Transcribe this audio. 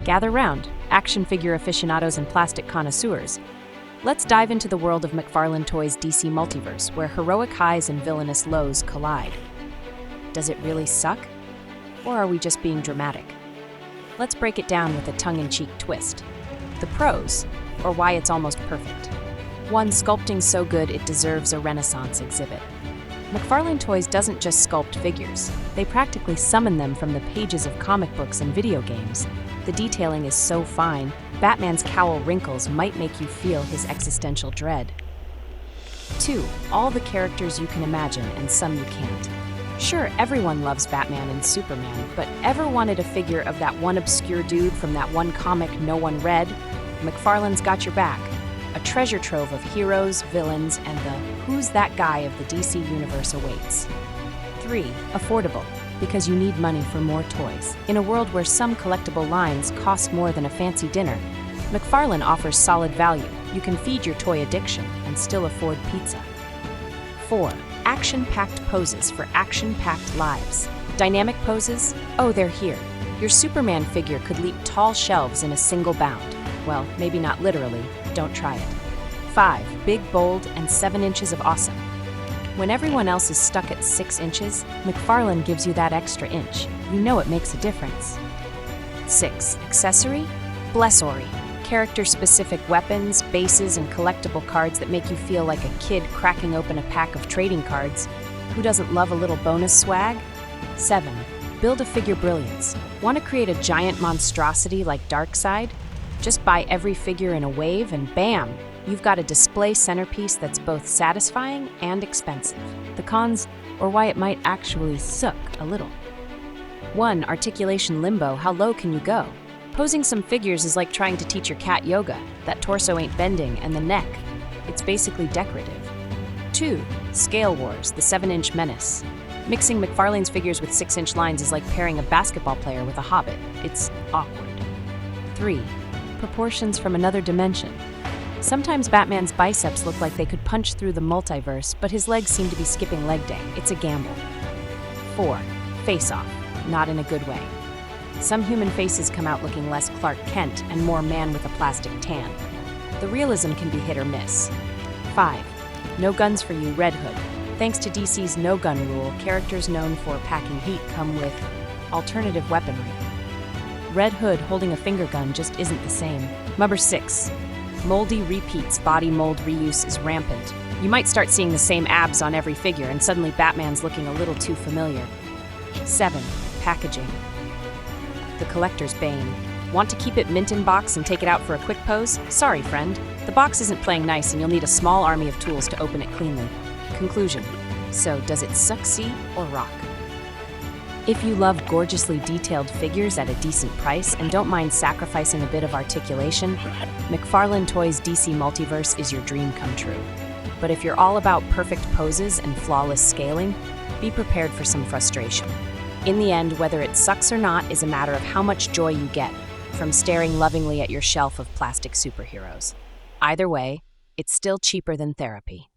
Gather round, action figure aficionados and plastic connoisseurs. Let's dive into the world of McFarlane Toys DC Multiverse, where heroic highs and villainous lows collide. Does it really suck? Or are we just being dramatic? Let's break it down with a tongue-in-cheek twist. The pros, or why it's almost perfect. 1. Sculpting so good it deserves a Renaissance exhibit. McFarlane Toys doesn't just sculpt figures, they practically summon them from the pages of comic books and video games. The detailing is so fine, Batman's cowl wrinkles might make you feel his existential dread. 2. All the characters you can imagine and some you can't. Sure, everyone loves Batman and Superman, but ever wanted a figure of that one obscure dude from that one comic no one read? McFarlane's got your back. A treasure trove of heroes, villains, and the who's that guy of the DC universe awaits. 3. Affordable, because you need money for more toys. In a world where some collectible lines cost more than a fancy dinner, McFarlane offers solid value. You can feed your toy addiction and still afford pizza. 4. Action-packed poses for action-packed lives. Dynamic poses? Oh, they're here. Your Superman figure could leap tall shelves in a single bound. Well, maybe not literally. Don't try it. 5. Big, bold, and 7 inches of awesome. When everyone else is stuck at 6 inches, McFarlane gives you that extra inch. You know it makes a difference. 6. Accessory? Blessory. Character-specific weapons, bases, and collectible cards that make you feel like a kid cracking open a pack of trading cards. Who doesn't love a little bonus swag? 7. Build a figure brilliance. Want to create a giant monstrosity like Darkseid? Just buy every figure in a wave and bam! You've got a display centerpiece that's both satisfying and expensive. The cons, or why it might actually suck a little. 1. Articulation limbo. How low can you go? Posing some figures is like trying to teach your cat yoga. That torso ain't bending, and the neck, it's basically decorative. 2. Scale wars. The 7-inch menace. Mixing McFarlane's figures with 6-inch lines is like pairing a basketball player with a hobbit. It's awkward. 3. Proportions from another dimension. Sometimes Batman's biceps look like they could punch through the multiverse, but his legs seem to be skipping leg day. It's a gamble. 4. Face-off. Not in a good way. Some human faces come out looking less Clark Kent and more man with a plastic tan. The realism can be hit or miss. 5. No guns for you, Red Hood. Thanks to DC's no-gun rule, characters known for packing heat come with alternative weaponry. Red Hood holding a finger gun just isn't the same. Number 6. Moldy repeats. Body mold reuse is rampant. You might start seeing the same abs on every figure, and suddenly Batman's looking a little too familiar. 7. Packaging. The collector's bane. Want to keep it mint in box and take it out for a quick pose? Sorry, friend. The box isn't playing nice, and you'll need a small army of tools to open it cleanly. Conclusion. So, does it succeed or rock? If you love gorgeously detailed figures at a decent price and don't mind sacrificing a bit of articulation, McFarlane Toys DC Multiverse is your dream come true. But if you're all about perfect poses and flawless scaling, be prepared for some frustration. In the end, whether it sucks or not is a matter of how much joy you get from staring lovingly at your shelf of plastic superheroes. Either way, it's still cheaper than therapy.